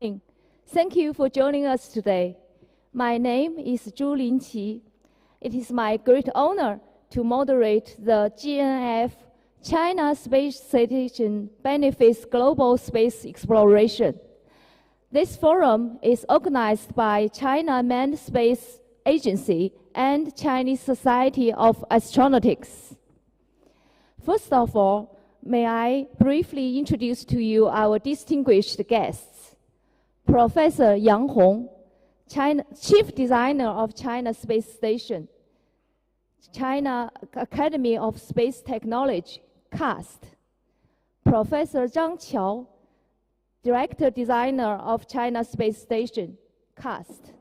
Thank you for joining us today. My name is Zhu Linqi. It is my great honor to moderate the GNF China Space Station Benefits Global Space Exploration. This forum is organized by China Manned Space Agency and Chinese Society of Astronautics. First of all, may I briefly introduce to you our distinguished guests. Professor Yang Hong, Chief Designer of China Space Station, China Academy of Space Technology, CAST. Professor Zhang Qiao, Director Designer of China Space Station, CAST.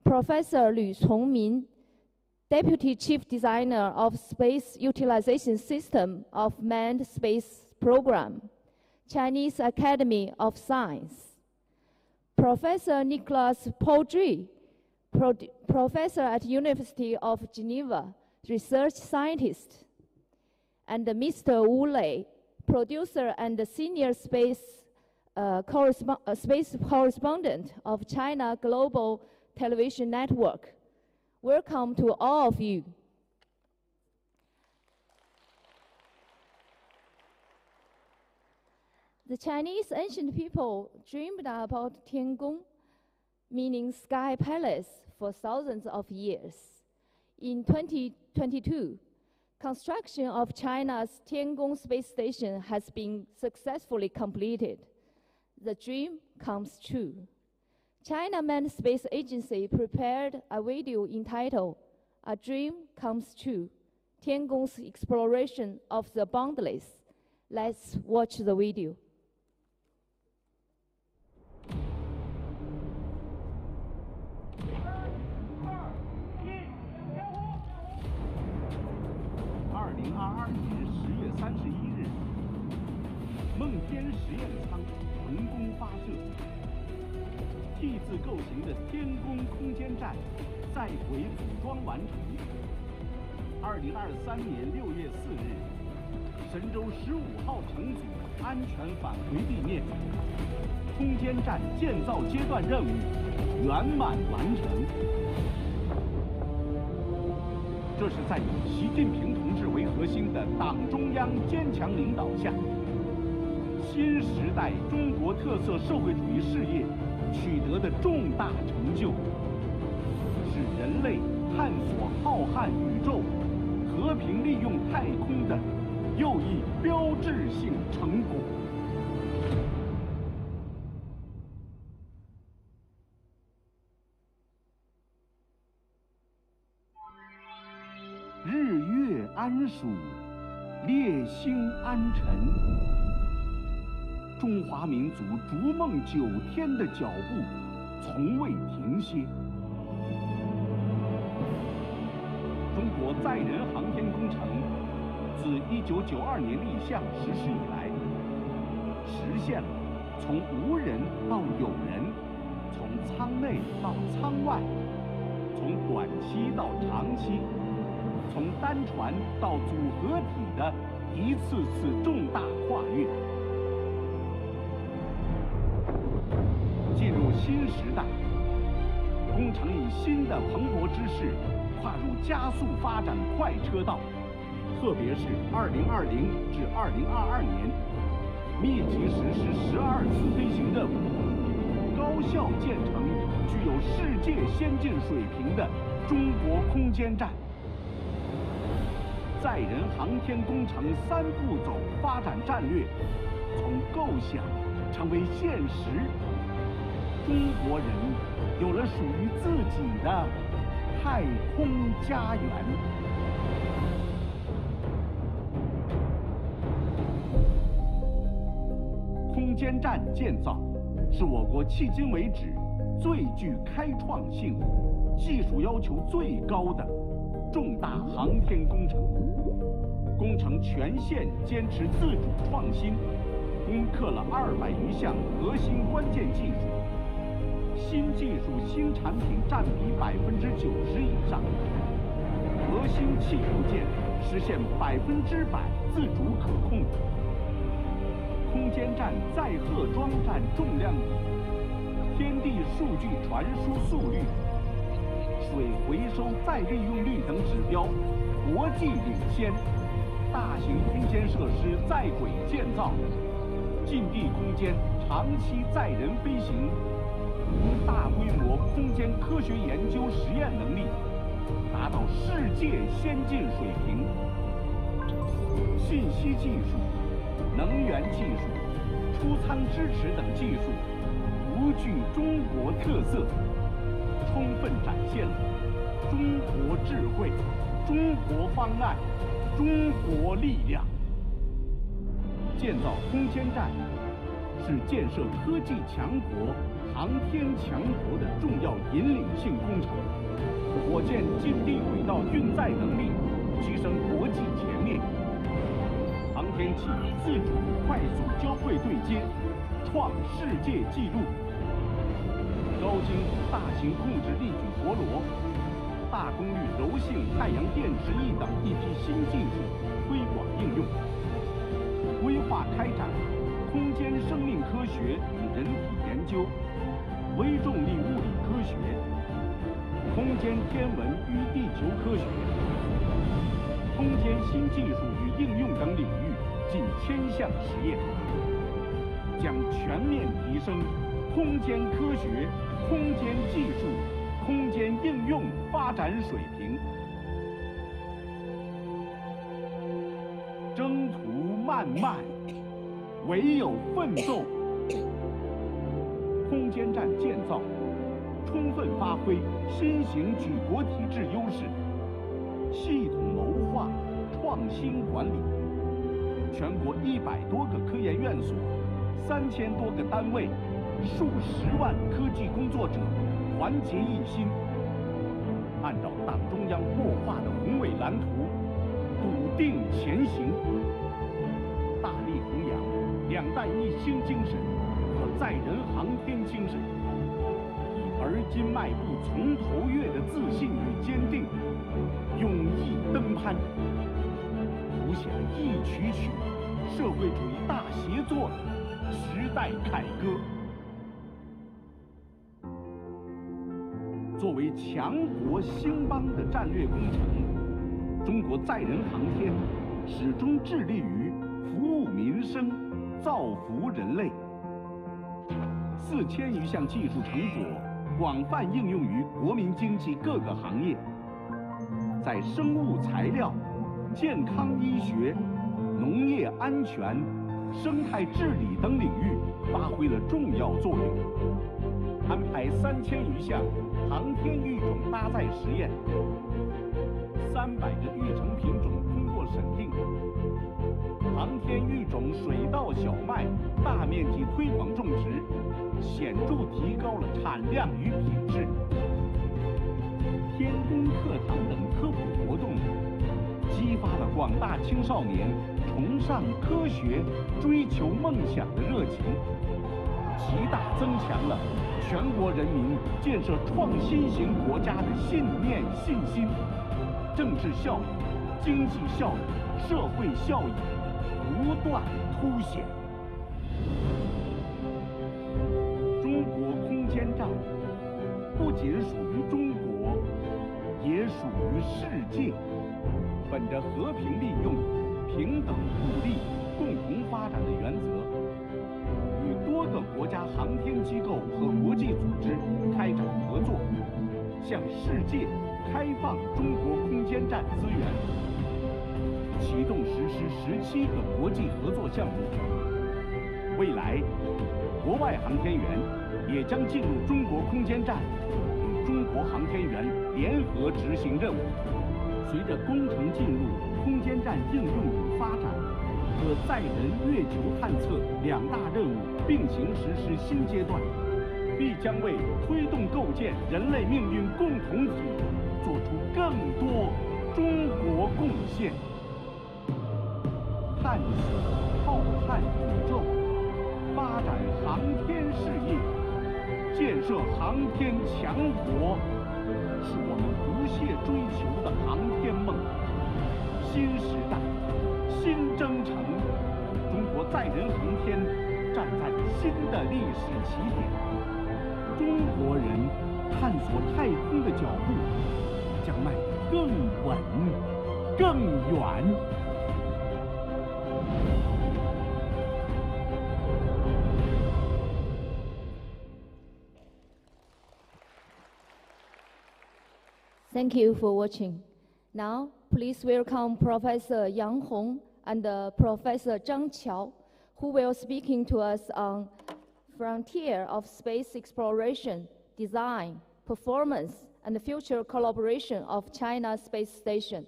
Professor Lü Congmin, Deputy Chief Designer of Space Utilization System of Manned Space Program, Chinese Academy of Science. Professor Nicholas Paudry, Professor at University of Geneva, Research Scientist. And Mr. Wu Lei, Producer and Senior Space Correspondent of China Global Television Network. Welcome to all of you. The Chinese ancient people dreamed about Tiangong, meaning sky palace, for thousands of years. In 2022, construction of China's Tiangong space station has been successfully completed. The dream comes true. China Manned Space Agency prepared a video entitled "A Dream Comes True: Tiangong's Exploration of the Boundless." Let's watch the video. 2022年10月31日，梦天实验舱成功发射，T 字构型的天宫空间站在轨组装完成。2023年6月4日，神舟15号乘组安全返回地面，空间站建造阶段任务圆满完成。 这是在以习近平同志为核心的党中央坚强领导下，新时代中国特色社会主义事业取得的重大成就，是人类探索浩瀚宇宙、和平利用太空的又一标志性成果。 日月安属，烈星安沉。中华民族逐梦9天的脚步从未停歇。中国载人航天工程自1992年立项实施以来，实现了从无人到有人，从舱内到舱外，从短期到长期。 从单船到组合体的一次次重大跨越，进入新时代，工程以新的蓬勃之势跨入加速发展快车道，特别是2020至2022年，密集实施12次飞行任务，高效建成具有世界先进水平的中国空间站。 载人航天工程3步走发展战略从构想成为现实，中国人有了属于自己的太空家园。空间站建造是我国迄今为止最具开创性、技术要求最高的 重大航天工程，工程全线坚持自主创新，攻克了200余项核心关键技术，新技术新产品占比90%以上，核心气流件实现100%自主可控。空间站载荷装站重量比天地数据传输速率、水回收再利用率等指标国际领先，大型空间设施在轨建造，近地空间长期载人飞行，大规模空间科学研究实验能力达到世界先进水平，信息技术、能源技术、出舱支持等技术独具中国特色，充分展现了中国智慧、中国方案、中国力量。建造空间站是建设科技强国、航天强国的重要引领性工程。火箭近地轨道运载能力跻身国际前列，航天器自主快速交会对接，创世界纪录。高精度大型控制力矩陀螺、大功率柔性太阳电池翼等一批新技术推广应用，规划开展空间生命科学与人体研究、微重力物理科学、空间天文与地球科学、空间新技术与应用等领域近1000项实验，将全面提升空间科学、空间技术、空间应用发展水平。征途漫漫，唯有奋斗。空间站建造充分发挥新型举国体制优势，系统谋划、创新管理。全国100多个科研院所、3000多个单位、数10万科技工作者团结一心，按照党中央擘画的宏伟蓝图，笃定前行，大力弘扬2弹1星精神和载人航天精神，以而今迈步从头越的自信与坚定，勇毅登攀，谱写了一曲曲社会主义大协作的时代凯歌。作为强国兴邦的战略工程，中国载人航天始终致力于服务民生、造福人类。4000余项技术成果广泛应用于国民经济各个行业，在生物材料、健康医学、农业安全、生态治理等领域发挥了重要作用。安排3000余项航天育种搭载实验，300个育成品种通过审定，航天育种水稻小麦大面积推广种植，显著提高了产量与品质。天宫课堂等科普活动，激发了广大青少年崇尚科学、追求梦想的热情，极大增强了全国人民建设创新型国家的信念信心，政治效益、经济效益、社会效益不断凸显。中国空间站不仅属于中国，也属于世界。本着和平利用、平等互利、共同发展的原则，与多个国家航天机构和国际组织开展合作，向世界开放中国空间站资源，启动实施17个国际合作项目。未来，国外航天员也将进入中国空间站，与中国航天员联合执行任务。随着工程进入空间站应用与发展和载人月球探测2大任务并行实施新阶段，必将为推动构建人类命运共同体做出更多中国贡献。探索浩瀚宇宙，发展航天事业，建设航天强国，是我们不懈追求的航天梦。新时代，新征程，中国载人航天站在新的历史起点。中国人探索太空的脚步将迈得更稳、更远。Thank you for watching. Now, please welcome Professor Yang Hong and Professor Zhang Qiao, who will speaking to us on frontier of space exploration, design, performance, and the future collaboration of China's space station.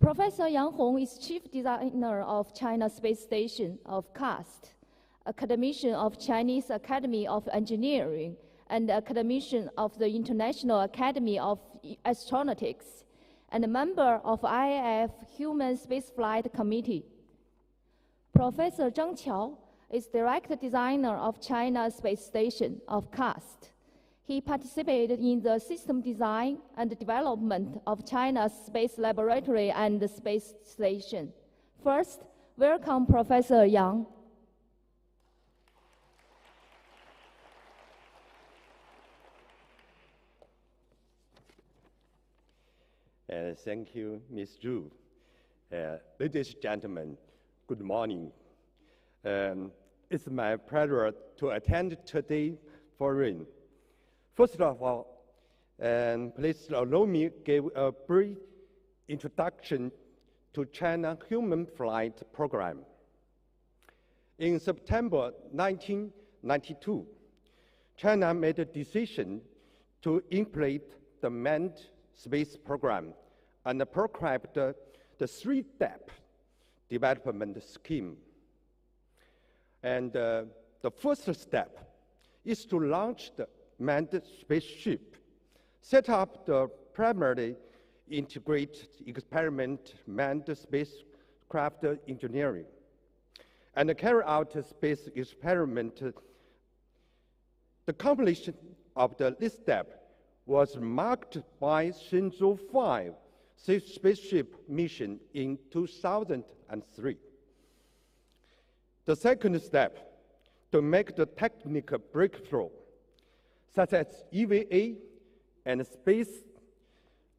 Professor Yang Hong is chief designer of China's space station of CAST, academician of Chinese Academy of Engineering, and academician of the International Academy of Astronautics, and a member of IAF Human Spaceflight Committee. Professor Zhang Qiao is director designer of China's space station of CAST. He participated in the system design and development of China's space laboratory and the space station. First, welcome Professor Yang. Thank you, Ms. Zhu. Ladies and gentlemen, good morning. It's my pleasure to attend today's forum. First of all, please allow me to give a brief introduction to China Human Flight Program. In September 1992, China made a decision to implement the manned space program and prescribed the three-step development scheme. And the first step is to launch the manned spaceship, set up the primary integrated experiment manned spacecraft engineering, and carry out a space experiment. The completion of this step was marked by Shenzhou 5 spaceship mission in 2003. The second step, to make the technical breakthrough, such as EVA and space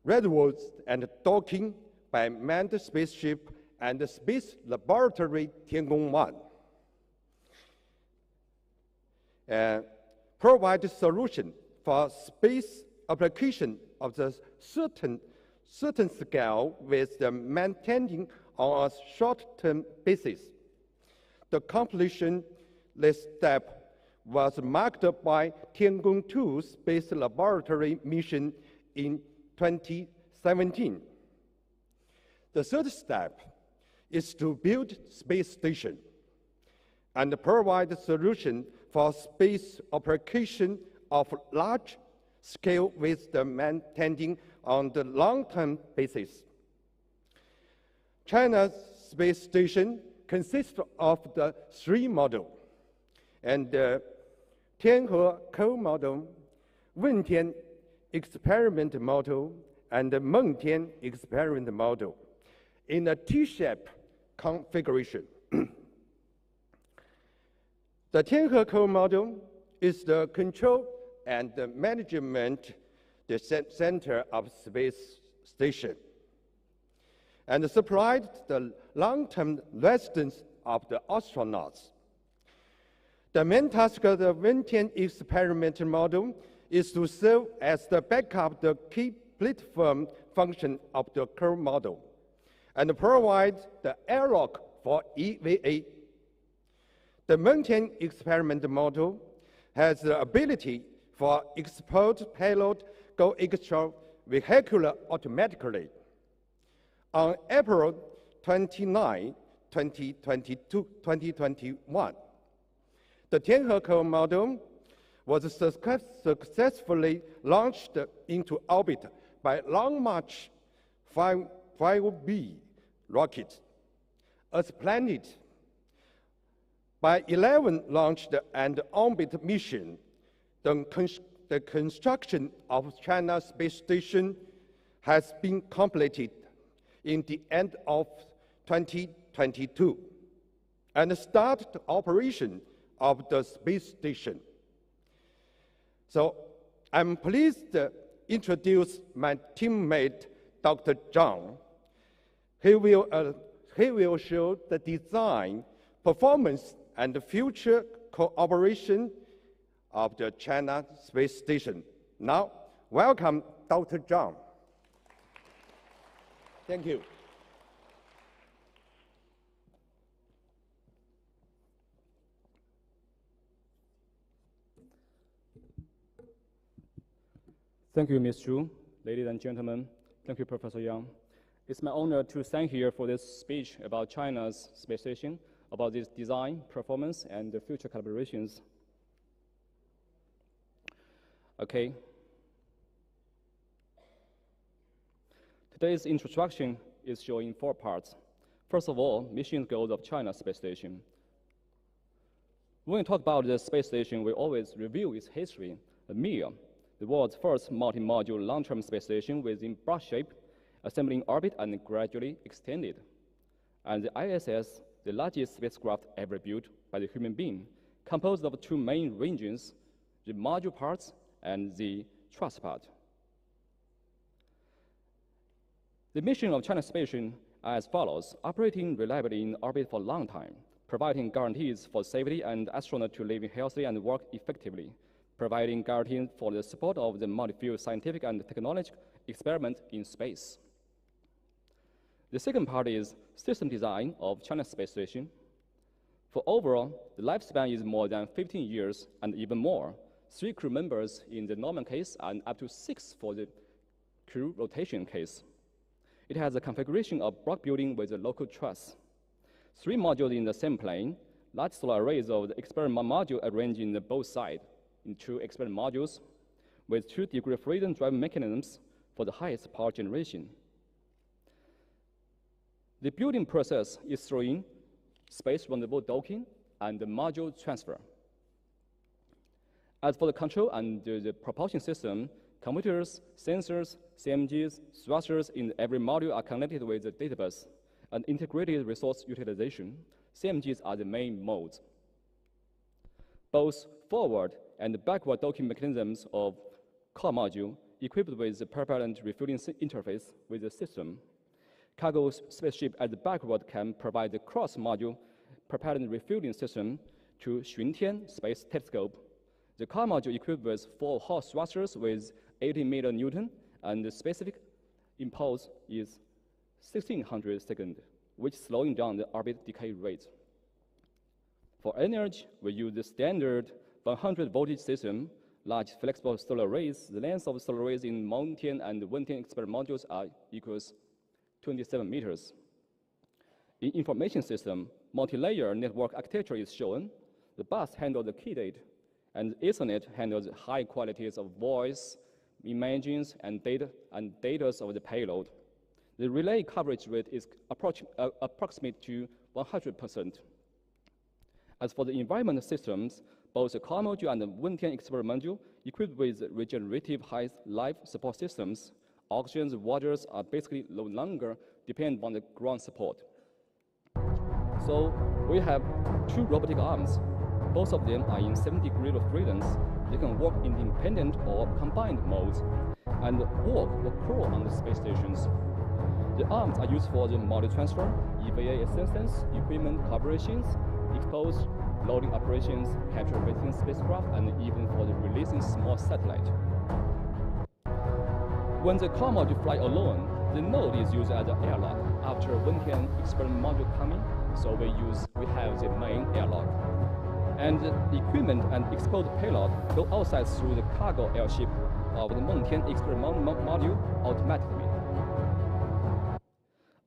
reservoirs and docking by manned spaceship and the space laboratory Tiangong 1, provide solution for space application of the certain scale with the maintaining on a short-term basis. The completion this step was marked by Tiangong 2 space laboratory mission in 2017. The third step is to build space station and provide solution for space application of large scale with the maintaining on the long-term basis. China's space station consists of the three models, and the Tianhe core model, Wentian experiment model, and the Mengtian experiment model in a T-shaped configuration. The Tianhe core model is the control and the management, the center of space station, and supplied the long-term residence of the astronauts. The main task of the Wentian experiment model is to serve as the backup, the key platform function of the core model, and provide the airlock for EVA. The Mengtian experiment model has the ability for expert payload go extravehicular automatically. On April 29, 2021, the Tianhe core model was successfully launched into orbit by Long March 5B rocket as planned. By 11 launched and orbit mission, the construction of China's space station has been completed in the end of 2022 and started operation of the space station. So I'm pleased to introduce my teammate, Dr. Zhang. He will show the design, performance, and the future cooperation of the China Space Station. Now, welcome Dr. Zhang. Thank you. Thank you, Ms. Zhu. Ladies and gentlemen, thank you, Professor Yang. It's my honor to stand here for this speech about China's space station, about its design, performance, and the future collaborations. Okay. Today's introduction is showing 4 parts. First of all, mission goals of China's space station. When we talk about the space station, we always review its history. The Mir, the world's first multi-module long-term space station within brush shape, assembling orbit and gradually extended. And the ISS, the largest spacecraft ever built by the human being, composed of 2 main regions, the module parts and the truss part. The mission of China's space station are as follows: operating reliably in orbit for a long time, providing guarantees for safety and astronauts to live healthily and work effectively, providing guarantees for the support of the multi-field scientific and technological experiment in space. The second part is system design of China's space station. For overall, the lifespan is more than 15 years and even more. 3 crew members in the normal case and up to 6 for the crew rotation case. It has a configuration of block building with a local truss. 3 modules in the same plane, large solar arrays of the experiment module arranged in both sides in 2 experiment modules with 2-degree freedom drive mechanisms for the highest power generation. The building process is through space rendezvous docking and the module transfer. As for the control and the propulsion system, computers, sensors, CMGs, thrusters in every module are connected with the databus and integrated resource utilization. CMGs are the main modes. Both forward and backward docking mechanisms of core module equipped with the propellant refueling interface with the system. Cargo spaceship at the backward can provide the cross-module propellant refueling system to Xuntian Space Telescope. The car module equipped with 4 horse thrusters with 80 Newton, and the specific impulse is 1600 seconds, which slowing down the orbit decay rate. For energy, we use the standard 100 voltage system, large flexible solar arrays. The length of solar arrays in Mountain and Wentian experiment modules are equals 27 meters. In information system, multi-layer network architecture is shown. The bus handles the key data, and Ethernet handles high qualities of voice, images, and data of the payload. The relay coverage rate is approximate to 100%. As for the environment systems, both the core module and the Wentian experiment module equipped with regenerative high life support systems. Oxygen and waters are basically no longer depend on the ground support. So we have 2 robotic arms. Both of them are in 7 degrees of freedom. They can work in independent or combined modes and walk or crawl on the space stations. The arms are used for the module transfer, EVA assistance, equipment collaborations, exposed loading operations, capture visiting spacecraft, and even for the releasing small satellite. When the core module fly alone, the node is used as an airlock after Wentian experiment module coming, so we have the main airlock. And the equipment and exposed payload go outside through the cargo airship of the Wentian experiment module automatically.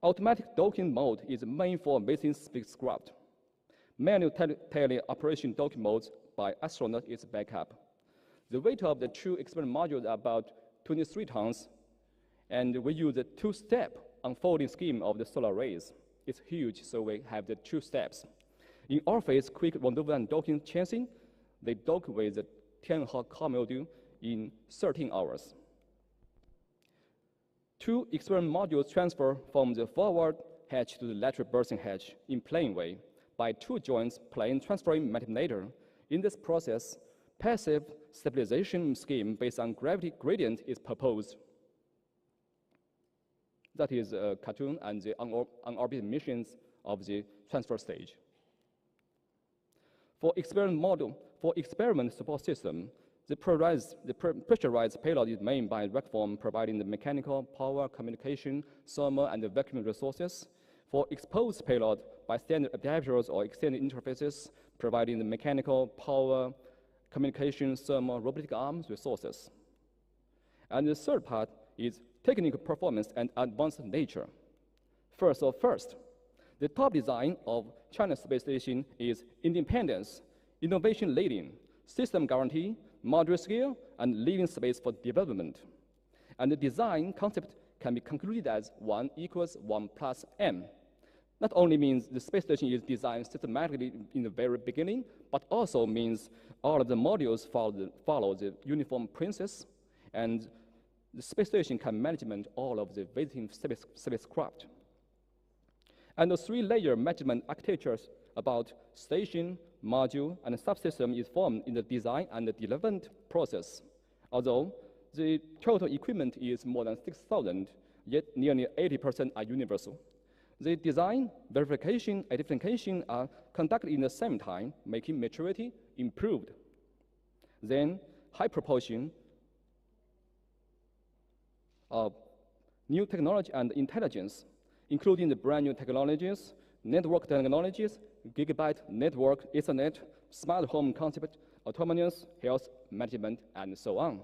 Automatic docking mode is main for visiting spacecraft. Manual tele-operation docking modes by astronaut is backup. The weight of the 2 experiment modules are about 23 tons, and we use the 2-step unfolding scheme of the solar arrays. It's huge, so we have the 2 steps. In our phase, quick rendezvous and docking chasing, they dock with the Tiangong core module in 13 hours. 2 experiment modules transfer from the forward hatch to the lateral berthing hatch in plane way by 2 joints plane transferring manipulator In this process, passive stabilization scheme based on gravity gradient is proposed. That is a cartoon and the on-orbit missions of the transfer stage. For experiment support system, the pressurized payload is made by rack form, providing the mechanical, power, communication, thermal, and vacuum resources. For exposed payload, by standard adapters or extended interfaces, providing the mechanical, power, communication, thermal, robotic arms resources. And the third part is technical performance and advanced nature. First, the top design of China's space station is independence, innovation leading, system guarantee, modular scale, and living space for development. And the design concept can be concluded as 1 = 1 + m. Not only means the space station is designed systematically in the very beginning, but also means all of the modules follow the uniform process, and the space station can manage all of the visiting spacecraft. And the 3-layer management architectures about station, module, and subsystem is formed in the design and the development process. Although the total equipment is more than 6,000, yet nearly 80% are universal. The design, verification, identification are conducted in the same time, making maturity improved. Then, high proportion of new technology and intelligence, including the brand new technologies, network technologies, gigabit network, Ethernet, smart home concept, autonomous health management, and so on.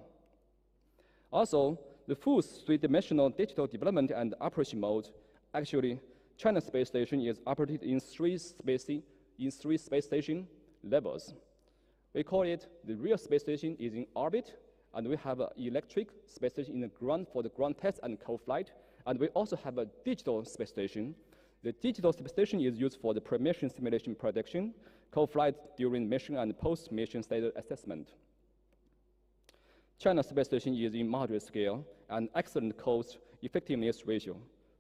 Also, the full 3-dimensional digital development and operation mode. Actually, China Space Station is operated in three space station levels. We call it the real space station is in orbit, and we have an electric space station in the ground for the ground test and co-flight, and we also have a digital space station. The digital space station is used for the pre-mission simulation prediction, co-flight during mission and post-mission status assessment. China Space Station is in moderate scale and excellent cost-effectiveness ratio.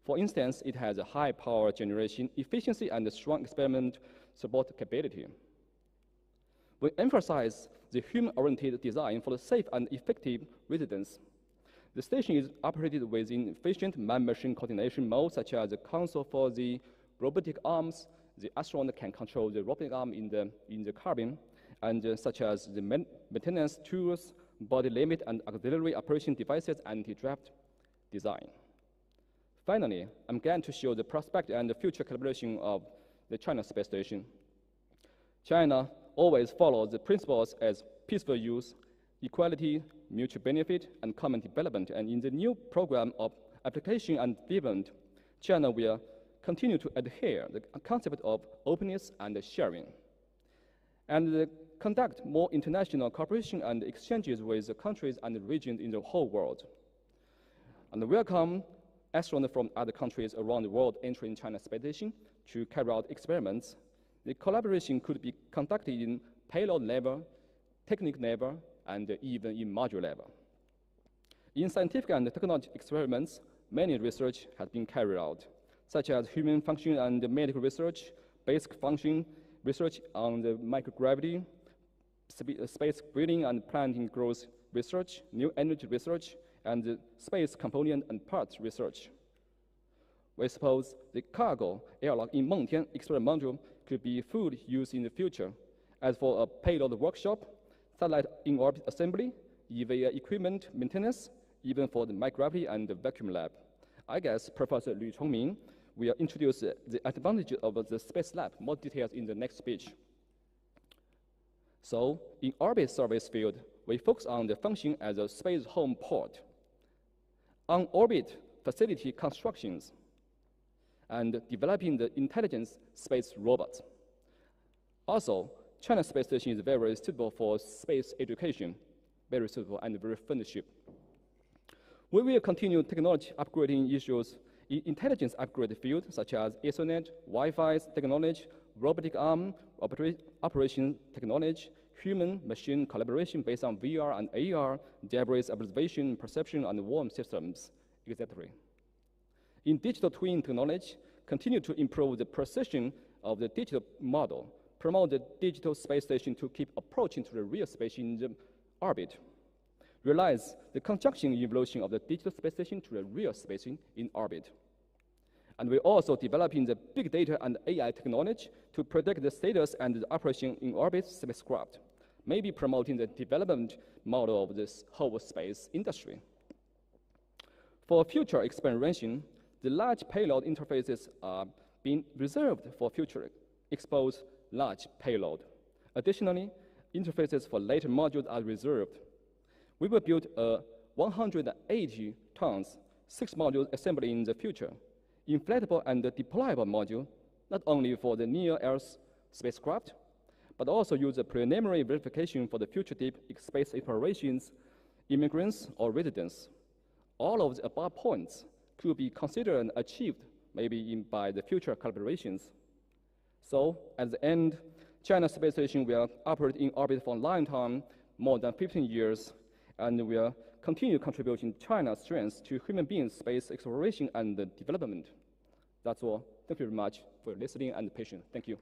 For instance, it has a high power generation efficiency and a strong experiment support capability. We emphasize the human-oriented design for the safe and effective residence. The station is operated within efficient man-machine coordination mode, such as the console for the robotic arms. The astronaut can control the robotic arm in the cabin, and such as the maintenance tools, body limit, and auxiliary operation devices, anti-draft design. Finally, I'm glad to show the prospect and the future collaboration of the China Space Station. China always follows the principles as peaceful use, equality, mutual benefit, and common development. And in the new program of application and development, China will continue to adhere to the concept of openness and sharing, and conduct more international cooperation and exchanges with the countries and the regions in the whole world, and welcome astronauts from other countries around the world entering China Space Station to carry out experiments. The collaboration could be conducted in payload level, technique level, and even in module level. In scientific and technology experiments, many research has been carried out, such as human function and medical research, basic function research on the microgravity, space breeding and planting growth research, new energy research, and space component and parts research. We suppose the cargo airlock in Mengtian experiment module could be food used in the future. As for a payload workshop, satellite in-orbit assembly, EVA equipment maintenance, even for the microgravity and the vacuum lab. I guess Professor Lu Chongming will introduce the advantages of the space lab, more details in the next speech. So, in orbit service field, we focus on the function as a space home port, on-orbit facility constructions, and developing the intelligent space robots. Also, China Space Station is very suitable for space education, very suitable and very friendship. We will continue technology upgrading issues in intelligence upgrade field, such as Ethernet, Wi-Fi technology, robotic arm, operation technology, human-machine collaboration based on VR and AR, debris observation, perception, and worm systems, etc. In digital twin technology, continue to improve the precision of the digital model, promote the digital space station to keep approaching to the real space in the orbit. Realize the conjunction evolution of the digital space station to the real space in orbit. And we're also developing the big data and AI technology to predict the status and the operation in orbit spacecraft, maybe promoting the development model of this whole space industry. For future exploration, the large payload interfaces are being reserved for future exposed large payload. Additionally, interfaces for later modules are reserved. We will build a 180 tons 6-module assembly in the future, inflatable and deployable module, not only for the near-Earth spacecraft, but also use a preliminary verification for the future deep space explorations, immigrants, or residents. All of the above points could be considered and achieved maybe by the future collaborations. So at the end, China's space station will operate in orbit for a long time, more than 15 years, and will continue contributing China's strengths to human beings' space exploration and development. That's all. Thank you very much for listening and patience. Thank you.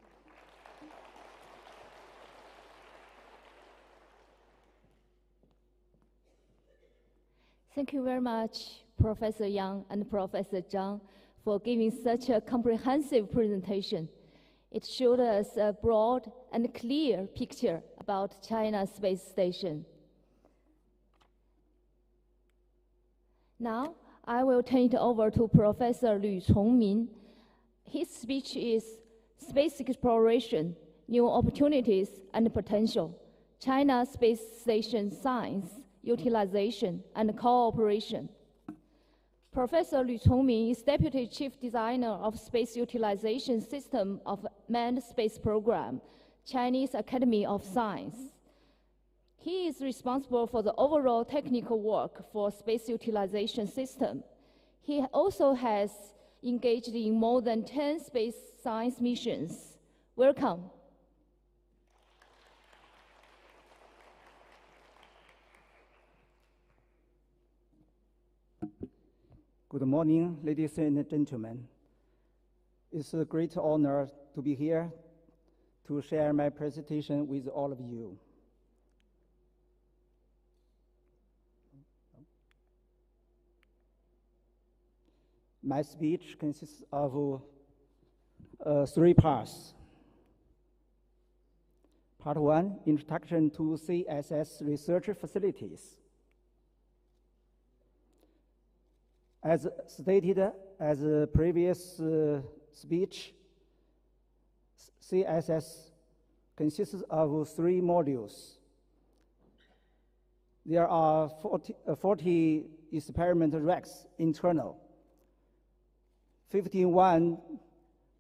Thank you very much, Professor Yang and Professor Zhang, for giving such a comprehensive presentation. It showed us a broad and clear picture about China's space station. Now, I will turn it over to Professor Lü Chongmin. His speech is Space Exploration, New Opportunities and Potential, China Space Station Science, Utilization and Cooperation. Professor Lü Chongmin is Deputy Chief Designer of Space Utilization System of Manned Space Program, Chinese Academy of Science. He is responsible for the overall technical work for space utilization system. He also has engaged in more than 10 space science missions. Welcome. Good morning, ladies and gentlemen. It's a great honor to be here to share my presentation with all of you. My speech consists of 3 parts. Part 1, Introduction to CSS Research Facilities. As stated as a previous speech, CSS consists of 3 modules. There are 40 experiment racks internal, 51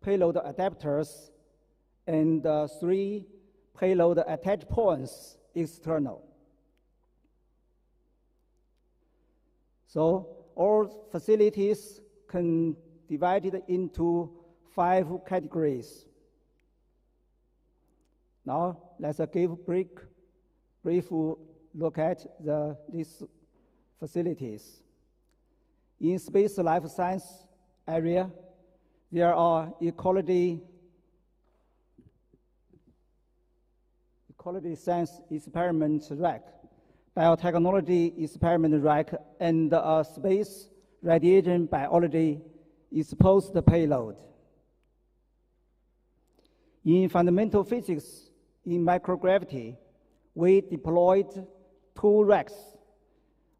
payload adapters, and 3 payload attach points external. So all facilities can be divided into 5 categories. Now let's give a brief look at these facilities. In space life science area, there are ecology science experiment rack, biotechnology experiment rack, and a space radiation biology exposed payload. In fundamental physics, in microgravity, we deployed 2 racks.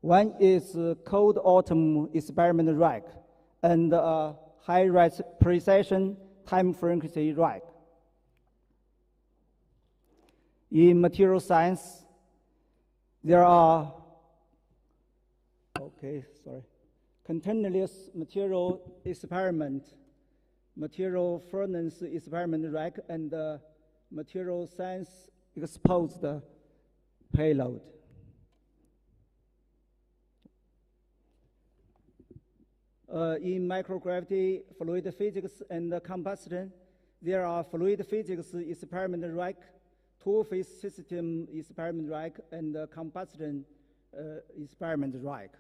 One is a cold atom experiment rack and a high precision time frequency rack. In material science, there are continuous material experiment, material furnace experiment rack, and material science exposed payload. In microgravity, fluid physics, and combustion, there are fluid physics experiment rack, two-phase system experiment rack, and combustion experiment rack.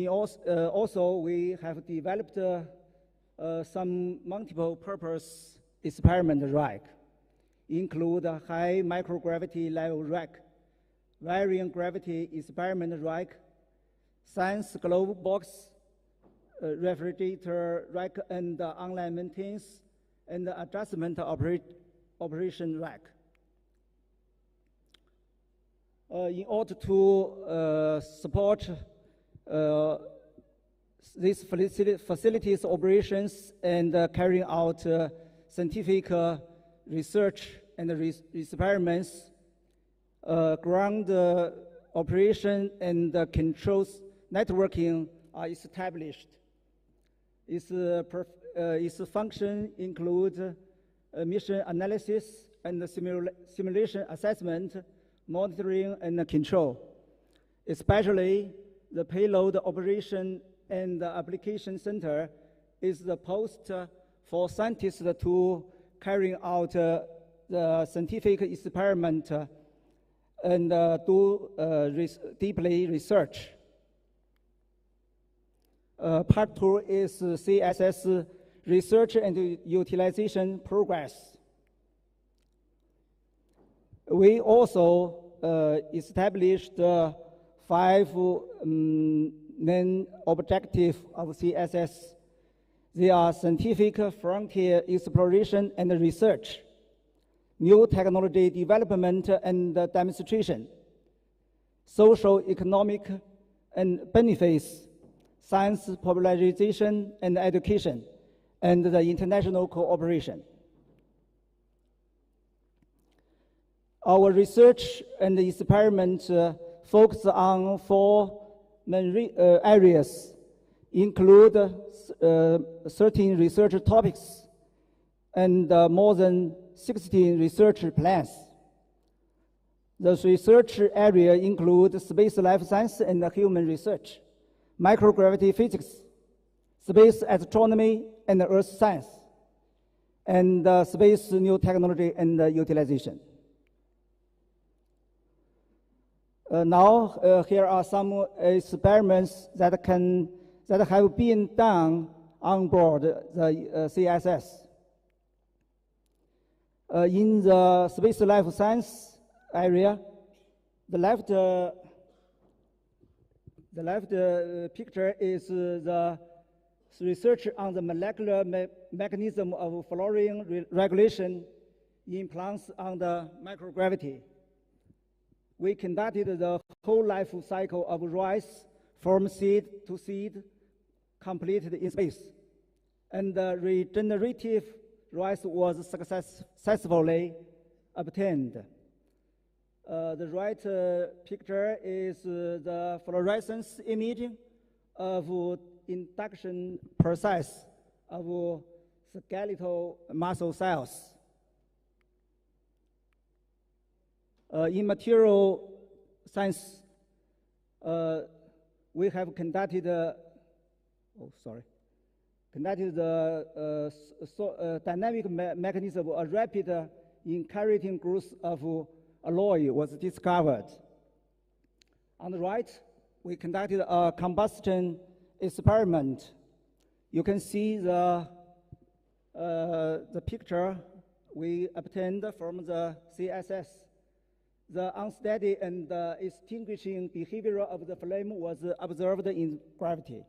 Also, we have developed some multiple purpose experiment rack, include a high microgravity level rack, varying gravity experiment rack, science glove box, refrigerator rack, and online maintenance and adjustment operation rack. In order to support these facilities operations and carrying out scientific research and experiments, ground operation and controls networking are established. Its function includes mission analysis and simulation assessment, monitoring and control. Especially the payload operation and the application center is the post for scientists to carry out the scientific experiment and do deeply research. Part 2 is CSS research and utilization progress. We also established 5 main objectives of CSS. They are scientific frontier exploration and research, new technology development and demonstration, social, economic, and benefits, science popularization and education, and the international cooperation. Our research and experiment focus on 4 main areas, include 13 research topics and more than 16 research plans. The research area includes space life science and human research, microgravity physics, space astronomy and earth science, and space new technology and utilization. Now, here are some experiments that have been done on board the CSS. In the space life science area, the left picture is the research on the molecular mechanism of fluorine regulation in plants under microgravity. We conducted the whole life cycle of rice from seed to seed completed in space. And the regenerative rice was successfully obtained. The right picture is the fluorescence imaging of induction process of skeletal muscle cells. In material science, we have conducted the dynamic mechanism of a rapid incarnating growth of alloy was discovered. On the right, we conducted a combustion experiment. You can see the picture we obtained from the CSS. The unsteady and extinguishing behavior of the flame was observed in gravity.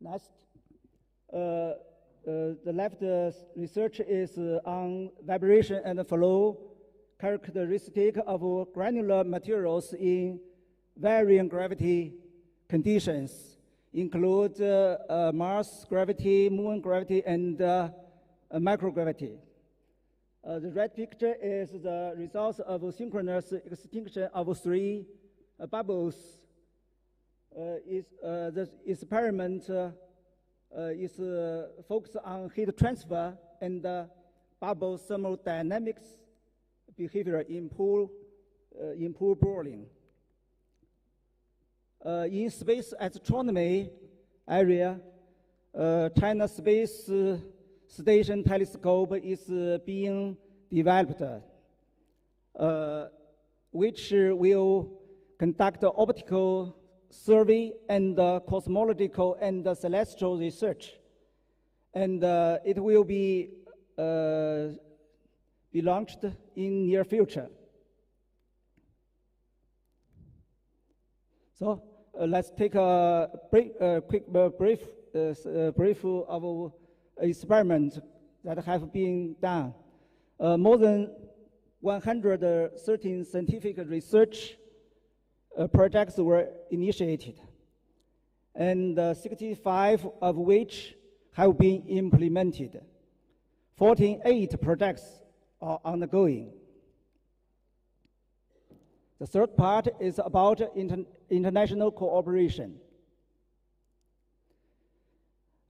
Next, the left research is on vibration and flow characteristic of granular materials in varying gravity conditions, include Mars gravity, Moon gravity, and microgravity. The red picture is the results of synchronous extinction of 3 bubbles. The experiment is focused on heat transfer and bubble thermodynamics behavior in pool boiling. In space astronomy area, China Space Station telescope is being developed, which will conduct optical survey and cosmological and celestial research, and it will be launched in near future. So let's take a quick brief of experiments that have been done. More than 113 scientific research projects were initiated, and 65 of which have been implemented. 48 projects are ongoing. The third part is about international cooperation.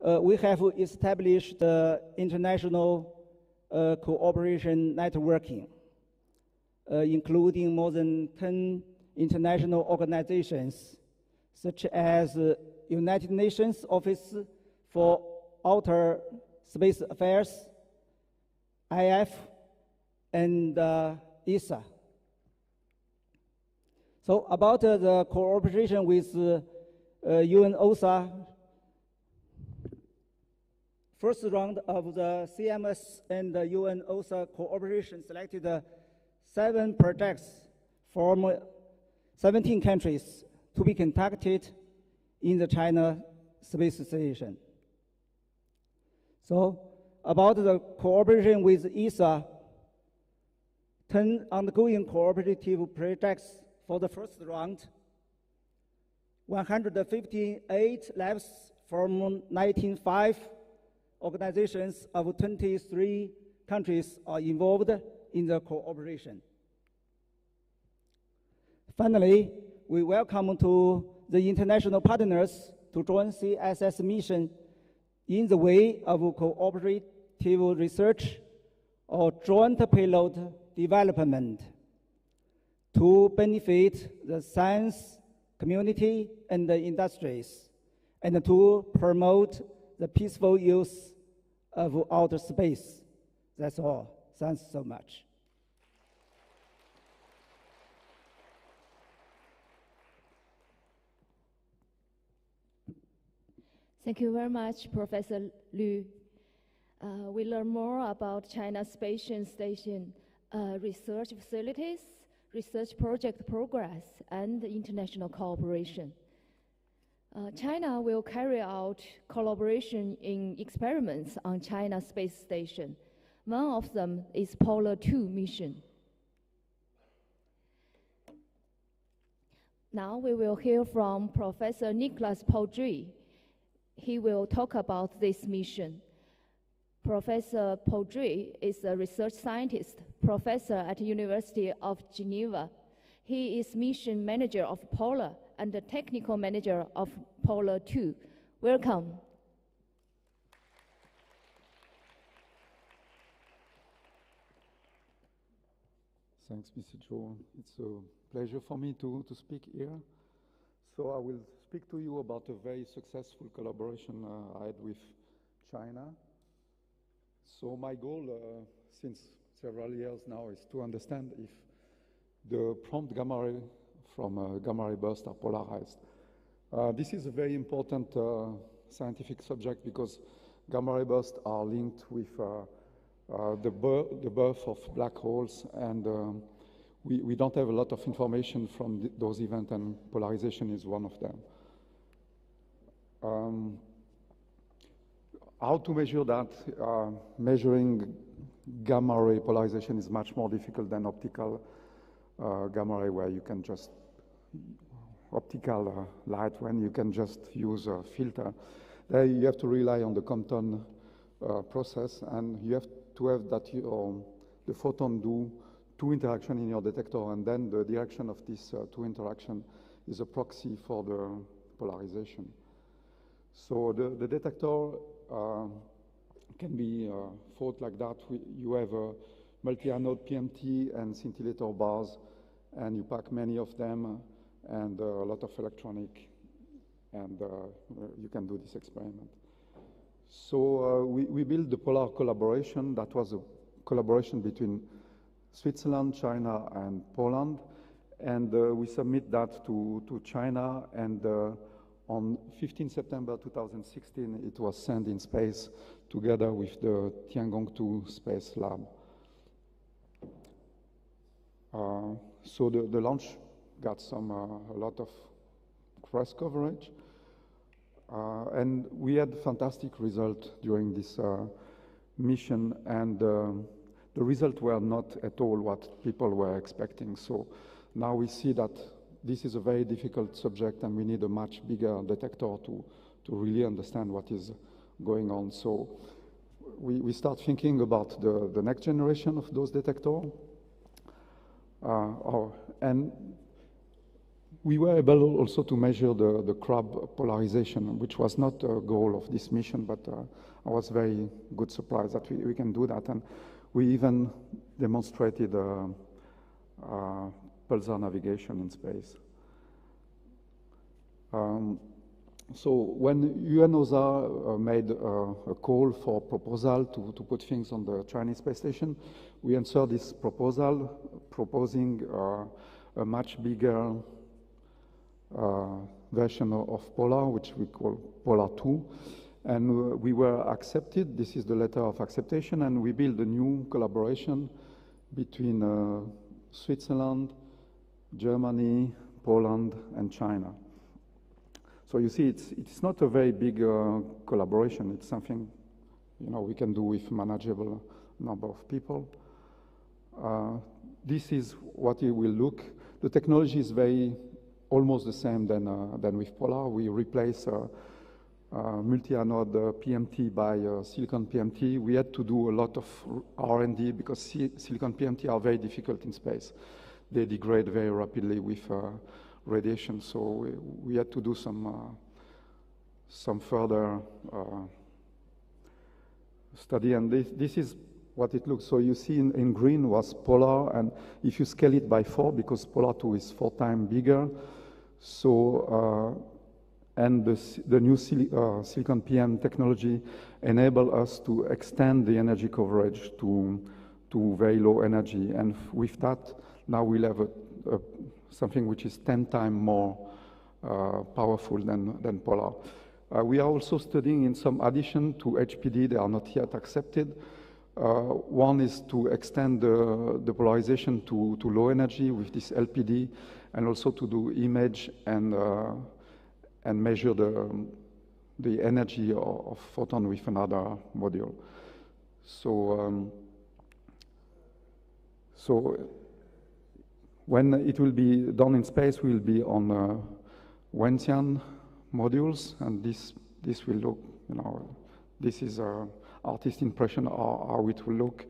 We have established the international cooperation networking, including more than 10 international organizations, such as United Nations Office for Outer Space Affairs, IAC, and ESA. So about the cooperation with UNOSA, first round of the CMS and the UNOSA cooperation selected 7 projects from 17 countries to be conducted in the China Space Station. So about the cooperation with ESA, 10 ongoing cooperative projects for the first round, 158 labs from 95 organizations of 23 countries are involved in the cooperation. Finally, we welcome to the international partners to join CSS mission in the way of cooperative research or joint payload development to benefit the science community and the industries, and to promote the peaceful use of outer space. That's all. Thanks so much. Thank you very much, Professor Liu. We learn more about China's space station research facilities, research project progress, and international cooperation. China will carry out collaboration in experiments on China's space station. One of them is Polar 2 mission. Now we will hear from Professor Nicholas Poudry. He will talk about this mission. Professor Poudry is a research scientist, professor at the University of Geneva. He is mission manager of Polar and the technical manager of Polar 2. Welcome. Thanks, Mr. Zhou. It's a pleasure for me to speak here. So I will speak to you about a very successful collaboration I had with China. So my goal since several years now is to understand if the prompt gamma ray from a gamma ray burst are polarized. This is a very important scientific subject because gamma ray bursts are linked with the birth of black holes, and we don't have a lot of information from those events, and polarization is one of them. How to measure that? Measuring gamma ray polarization is much more difficult than optical gamma ray, where you can just optical light when you can just use a filter. There you have to rely on the Compton process, and you have to have that the photon do 2 interactions in your detector, and then the direction of these 2 interactions is a proxy for the polarization. So the detector can be thought like that. You have a multi-anode PMT and scintillator bars, and you pack many of them and a lot of electronic, and you can do this experiment. So we built the Polar collaboration. That was a collaboration between Switzerland, China, and Poland, and we submit that to China, and On 15 September 2016, it was sent in space together with the Tiangong 2 space lab. So the launch got a lot of press coverage, and we had fantastic results during this mission, and the results were not at all what people were expecting. So now we see that this is a very difficult subject, and we need a much bigger detector to really understand what is going on. So we start thinking about the next generation of those detectors. And we were able also to measure the crab polarization, which was not a goal of this mission, but I was very good surprised that we can do that. And we even demonstrated pulsar navigation in space. So when UNOSA made a call for proposal to put things on the Chinese space station, we answered this proposal, proposing a much bigger version of Polar, which we call Polar 2. And we were accepted. This is the letter of acceptation, and we built a new collaboration between Switzerland, Germany, Poland, and China. So you see, it's not a very big collaboration. It's something, we can do with manageable number of people. This is what it will look. The technology is almost the same than with Polar. We replace multi-anode PMT by silicon PMT. We had to do a lot of R&D because silicon PMT are very difficult in space. They degrade very rapidly with radiation, so we had to do some further study, and this is what it looks. So you see in green was Polar, and if you scale it by 4, because Polar 2 is 4 times bigger, so and the new silicon PM technology enable us to extend the energy coverage to very low energy, and with that now we'll have something which is 10 times more powerful than Polar. We are also studying in some addition to HPD, they are not yet accepted. One is to extend the polarization to low energy with this LPD, and also to do image and measure the energy of photon with another module. So when it will be done in space, we'll be on Wentian modules, and this will look, this is an artist impression of how it will look.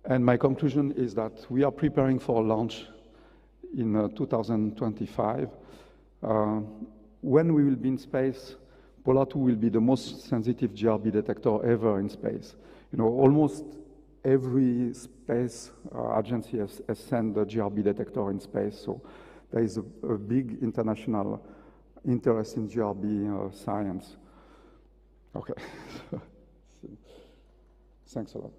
And my conclusion is that we are preparing for launch in 2025. When we will be in space, Polar 2 will be the most sensitive GRB detector ever in space. Almost every space agency has sent a GRB detector in space, so there is a big international interest in GRB science. Okay, thanks a lot.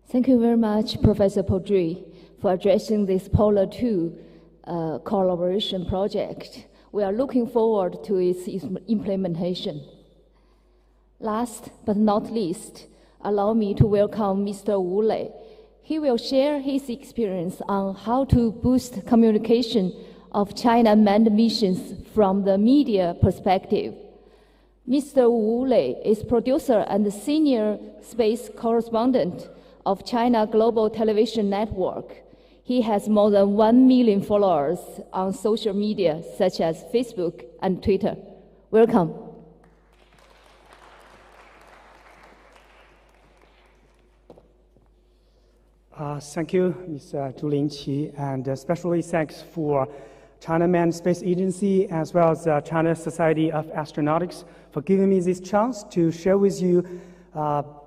Thank you very much, Professor Podry, for addressing this Polar 2 collaboration project. We are looking forward to its implementation. Last but not least, allow me to welcome Mr. Wu Lei. He will share his experience on how to boost communication of China manned missions from the media perspective. Mr. Wu Lei is producer and senior space correspondent of China Global Television Network. He has more than 1 million followers on social media, such as Facebook and Twitter. Welcome. Thank you, Ms. Zhu Linqi, and especially thanks for China Manned Space Agency as well as China Society of Astronautics for giving me this chance to share with you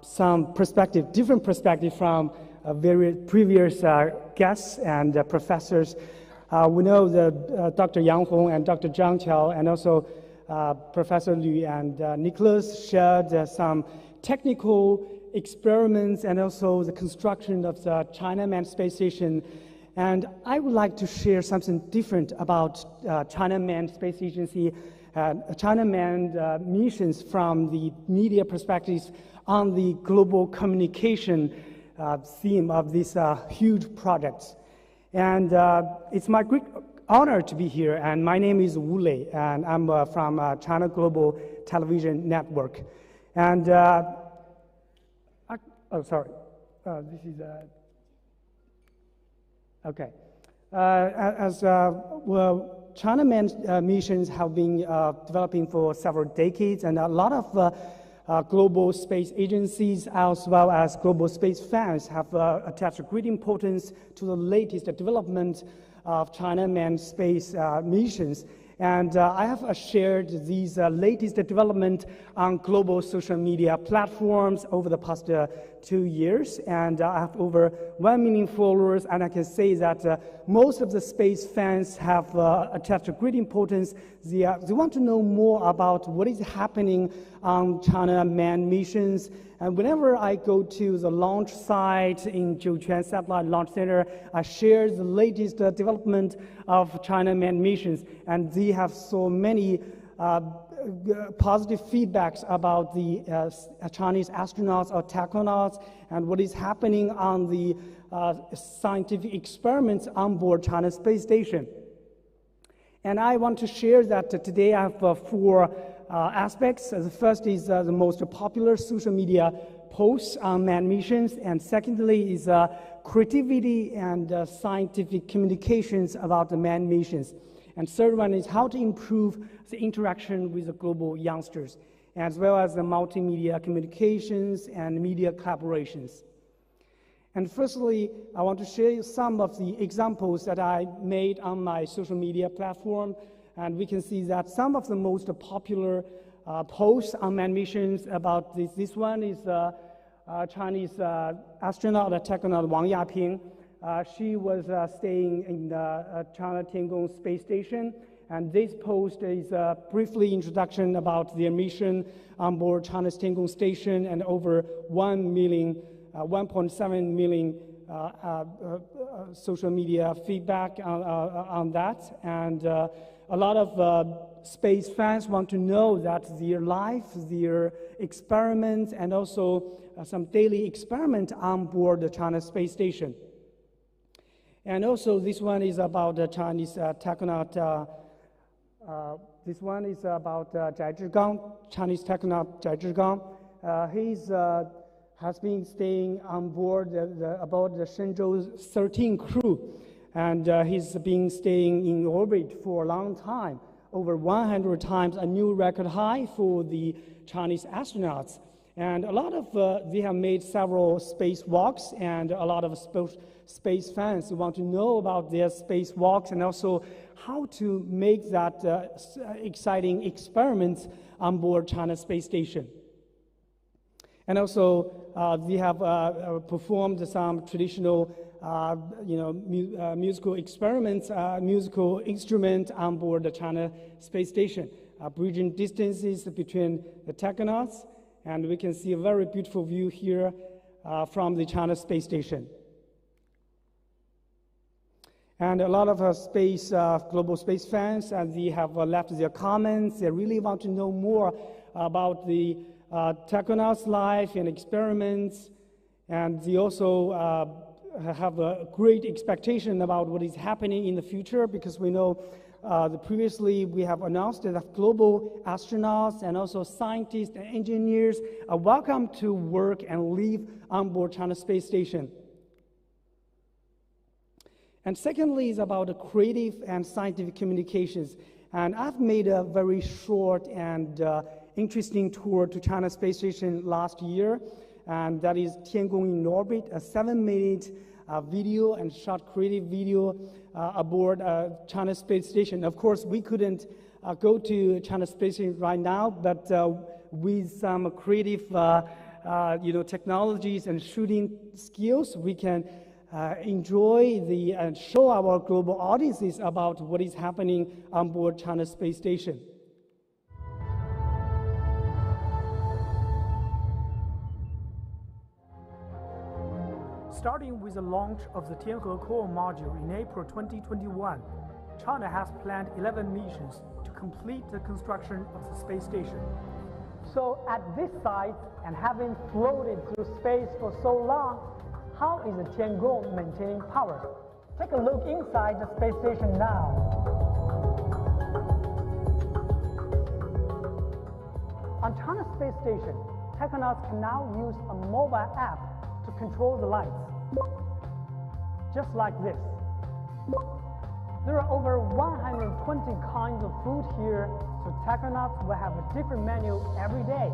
some perspective, different perspective from very previous guests and professors. We know that Dr. Yang Hong and Dr. Zhang Qiao and also Professor Liu and Nicholas shared some technical experiments and also the construction of the China Manned Space Station. And I would like to share something different about China Manned Space Agency, China Manned missions from the media perspectives on the global communication theme of these huge projects. And it's my great honor to be here, and my name is Wu Lei, and I'm from China Global Television Network. And, this is, okay. Well, China Manned missions have been developing for several decades, and a lot of global space agencies as well as global space fans have attached great importance to the latest development of China Manned Space missions. And I have shared these latest development on global social media platforms over the past 2 years. And I have over 1 million followers, and I can say that most of the space fans have attached great importance. They want to know more about what is happening on China Manned missions. And whenever I go to the launch site in Jiuquan Satellite Launch Center, I share the latest development of China Manned missions. And they have so many positive feedbacks about the Chinese astronauts or technonauts and what is happening on the scientific experiments on board China Space Station. And I want to share that today I have 4 aspects. The first is the most popular social media posts on manned missions, and secondly is creativity and scientific communications about the manned missions. And third one is how to improve the interaction with the global youngsters, as well as the multimedia communications and media collaborations. And firstly, I want to share you some of the examples that I made on my social media platform. And we can see that some of the most popular posts on manned missions about this. This one is Chinese astronaut, technonaut Wang Yaping. She was staying in the China Tiangong space station. And this post is a briefly introduction about their mission on board China's Tiangong station, and over 1.7 million social media feedback on that. And a lot of space fans want to know that their life, their experiments, and also some daily experiment on board the China space station. And also this one is about the Chinese technonaut. This one is about Zhai Zhigang, Chinese technonaut Zhai Zhigang. He has been staying on board about the Shenzhou 13 crew. And he's been staying in orbit for a long time, over 100 times, a new record high for the Chinese astronauts. And a lot of, they have made several spacewalks, and a lot of space fans want to know about their spacewalks and also how to make that exciting experiments on board China Space Station. And also, they have performed some traditional musical experiments, musical instruments on board the China Space Station, bridging distances between the technonauts. And we can see a very beautiful view here from the China Space Station. And a lot of global space fans, they have left their comments. They really want to know more about the technonauts' life and experiments. And they also have a great expectation about what is happening in the future, because we know previously we have announced that global astronauts and also scientists and engineers are welcome to work and live on board China Space Station. And secondly is about the creative and scientific communications. And I've made a very short and interesting tour to China Space Station last year, and that is Tiangong in orbit, a 7-minute video and short creative video aboard China Space Station. Of course, we couldn't go to China Space Station right now, but with some creative technologies and shooting skills, we can enjoy and show our global audiences about what is happening on board China Space Station. Starting with the launch of the Tiangong core module in April 2021, China has planned 11 missions to complete the construction of the space station. So at this site, and having floated through space for so long, how is the Tiangong maintaining power? Take a look inside the space station now. On China's space station, technonauts can now use a mobile app to control the lights. Just like this. There are over 120 kinds of food here, so technonauts will have a different menu every day.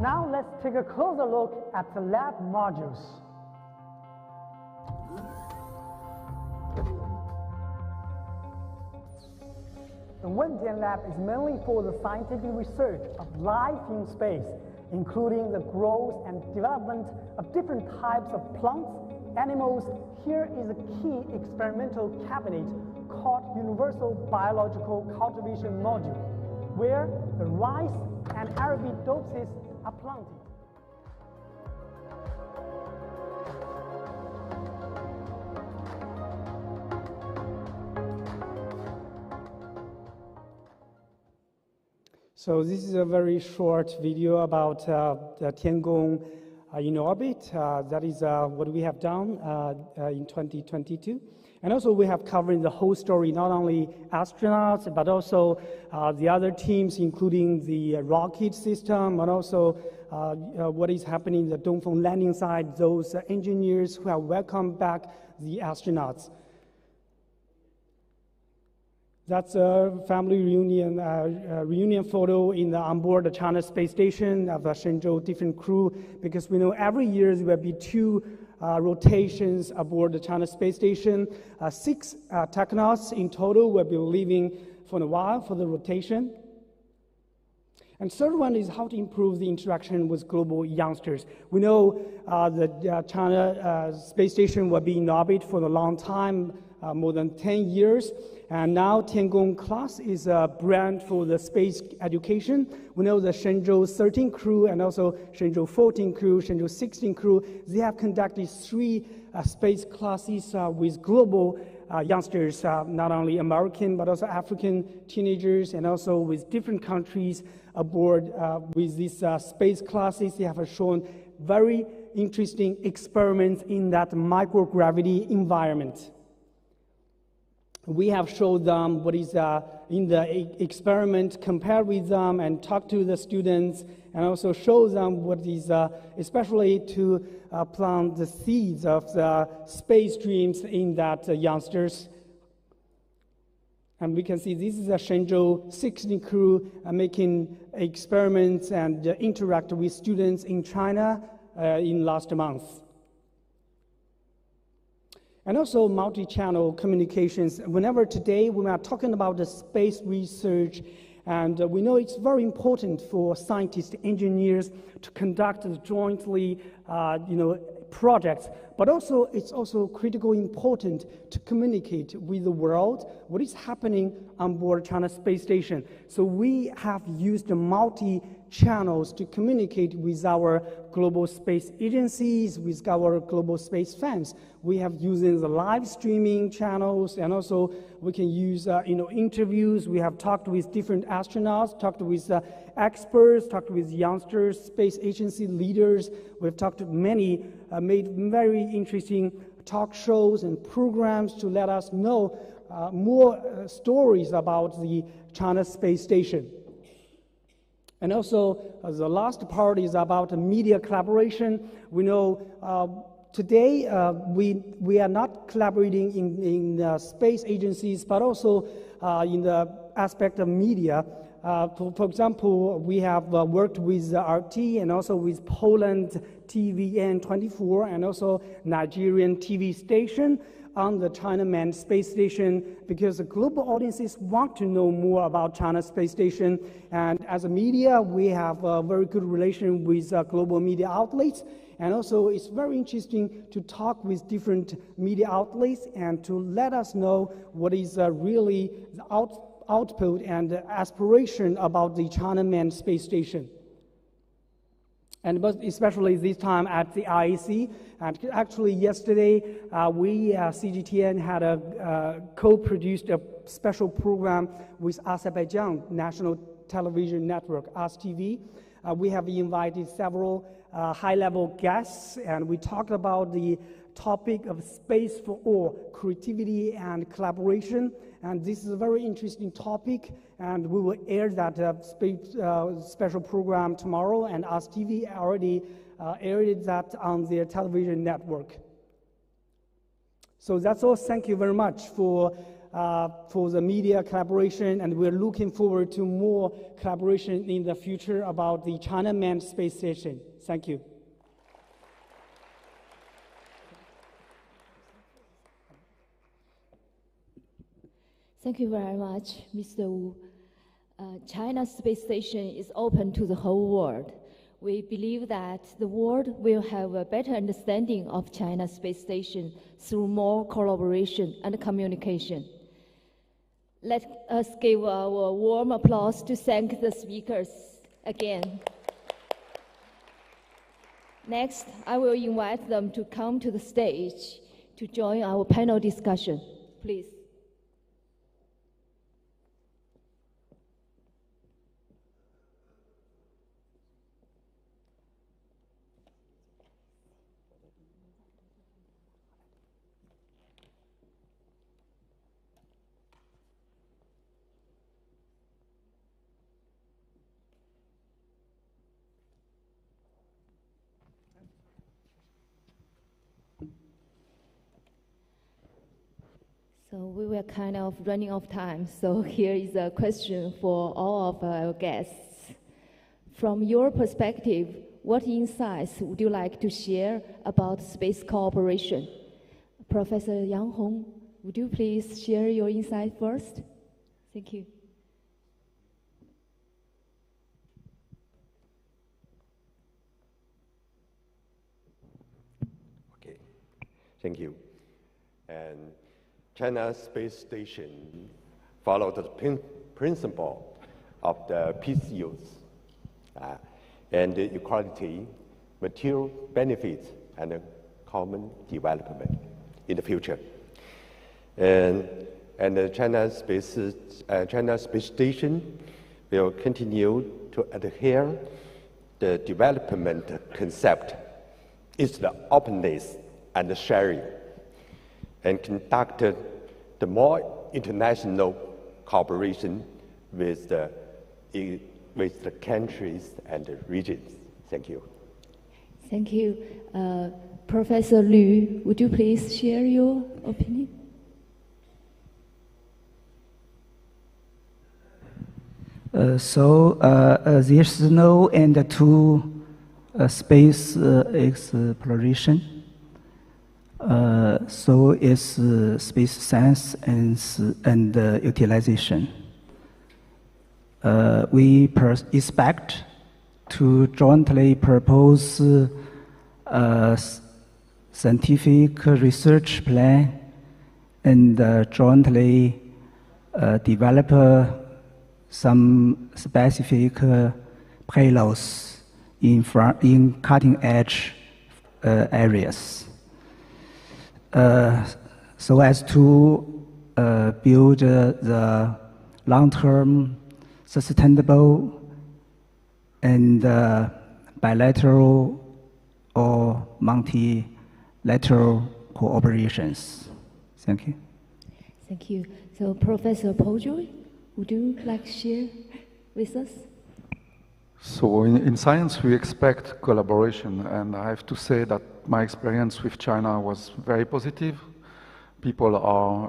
Now let's take a closer look at the lab modules. The Wentian lab is mainly for the scientific research of life in space, including the growth and development of different types of plants, animals. Here is a key experimental cabinet called Universal Biological Cultivation Module, where the rice and Arabidopsis are planted. So this is a very short video about the Tiangong in orbit. That is what we have done in 2022. And also we have covered the whole story, not only astronauts, but also the other teams, including the rocket system, and also what is happening in the Dongfeng landing site, those engineers who have welcomed back the astronauts. That's a family reunion photo on board the China space station of the Shenzhou different crew, because we know every year there will be 2 rotations aboard the China space station. 6 technonauts in total will be leaving for a while for the rotation. And third one is how to improve the interaction with global youngsters. We know the China space station will be in orbit for a long time, more than 10 years. And now Tiangong class is a brand for the space education. We know the Shenzhou 13 crew and also Shenzhou 14 crew, Shenzhou 16 crew, they have conducted 3 space classes with global youngsters, not only American, but also African teenagers, and also with different countries aboard with these space classes. They have shown very interesting experiments in that microgravity environment. We have showed them what is in the experiment, compare with them and talk to the students, and also show them what is, especially to plant the seeds of the space dreams in that youngsters. And we can see this is a Shenzhou 16 crew making experiments and interact with students in China in last month. And also multi-channel communications. Whenever today we are talking about the space research, and we know it's very important for scientists, engineers to conduct jointly, projects, but also it's also critically important to communicate with the world what is happening on board China space station. So we have used multi-channels to communicate with our global space agencies, with our global space fans. We have using the live streaming channels, and also we can use interviews. We have talked with different astronauts, talked with experts, talked with youngsters, space agency leaders. We've talked to many, made very interesting talk shows and programs to let us know more stories about the China space station. And also, the last part is about media collaboration. We know today we are not collaborating in space agencies, but also in the aspect of media. For example, we have worked with RT and also with Poland TVN 24 and also Nigerian TV station on the China manned space station, because the global audiences want to know more about China space station. And as a media, we have a very good relation with global media outlets. And also, it's very interesting to talk with different media outlets and to let us know what is really the output and aspiration about the China manned space station. and but especially this time at the IAC. And actually yesterday, we, CGTN, had co-produced a special program with Azerbaijan National Television Network, ASTV. We have invited several high-level guests, and we talked about the topic of space for all, creativity and collaboration. And this is a very interesting topic, and we will air that special program tomorrow, and ASTV already aired that on their television network. So that's all. Thank you very much for the media collaboration, and we're looking forward to more collaboration in the future about the China Manned Space Station. Thank you. Thank you very much, Mr. Wu. China's space station is open to the whole world. We believe that the world will have a better understanding of China's space station through more collaboration and communication. Let us give our warm applause to thank the speakers again. Next, I will invite them to come to the stage to join our panel discussion. Please. So we were kind of running out of time. So here is a question for all of our guests. From your perspective, what insights would you like to share about space cooperation? Professor Yang Hong, would you please share your insight first? Thank you. Okay, thank you. And China's space station followed the principle of the peace use and equality, material benefits, and common development in the future. And China's space station will continue to adhere the development concept is the openness and the sharing, and conducted the more international cooperation with the countries and the regions. Thank you. Thank you. Professor Liu, would you please share your opinion? There's no end to space exploration. So is space science and utilization. We expect to jointly propose a scientific research plan and jointly develop some specific payloads in cutting-edge areas. So as to build the long-term, sustainable, and bilateral or multilateral cooperations. Thank you. Thank you. So, Professor Pojoy, would you like to share with us? So in science, we expect collaboration, and I have to say that my experience with China was very positive. People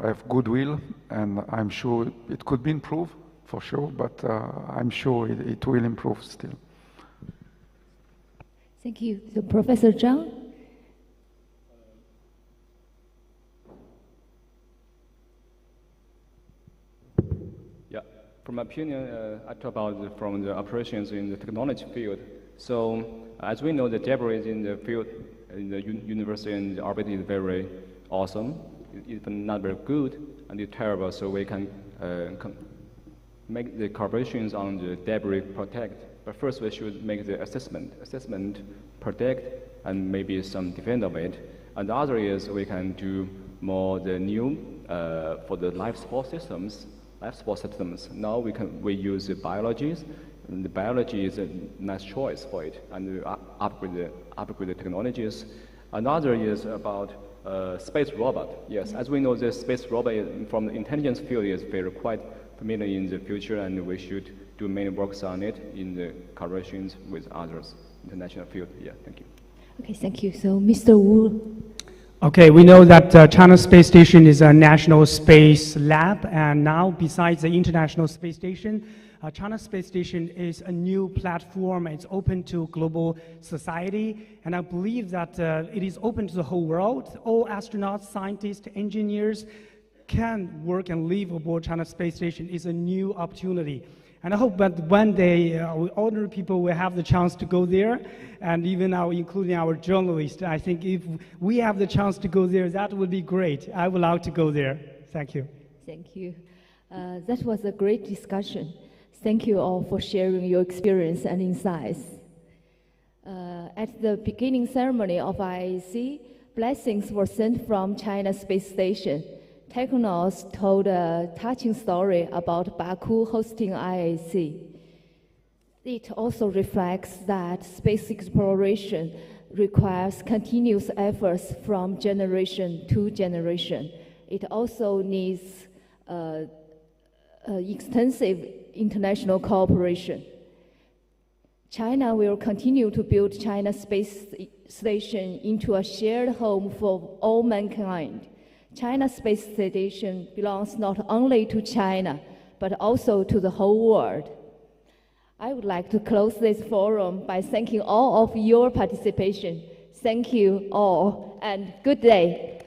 have goodwill, and I'm sure it could be improved, for sure, but I'm sure it will improve still. Thank you. So, Professor Zhang? Yeah, from my opinion, I talk about from the operations in the technology field. So, as we know, the debris in the field, in the university and the orbit is very awesome. It's not very good and it's terrible, so we can make the collaborations on the debris protect. But first we should make the assessment, protect, and maybe some defend of it. And the other is we can do more the new for the life support systems. Now we use the biologies. And the biology is a nice choice for it, and we upgrade the technologies. Another is about space robot. Yes, as we know, the space robot from the intelligence field is very quite familiar in the future, and we should do many works on it in the collaborations with others international field. Yeah, thank you. Okay, thank you. So, Mr. Wu. Okay, we know that China Space Station is a national space lab, and now besides the International Space Station, China Space Station is a new platform. It's open to global society, and I believe that it is open to the whole world. All astronauts, scientists, engineers can work and live aboard China Space Station. Is a new opportunity. And I hope that one day ordinary people will have the chance to go there, and even including our journalists. I think if we have the chance to go there, that would be great. I would like to go there. Thank you. Thank you. That was a great discussion. Thank you all for sharing your experience and insights. At the beginning ceremony of IAC, blessings were sent from China Space Station. Technonauts told a touching story about Baku hosting IAC. It also reflects that space exploration requires continuous efforts from generation to generation. It also needs extensive international cooperation. China will continue to build China Space Station into a shared home for all mankind. China Space Station belongs not only to China, but also to the whole world. I would like to close this forum by thanking all of your participation. Thank you all, and good day.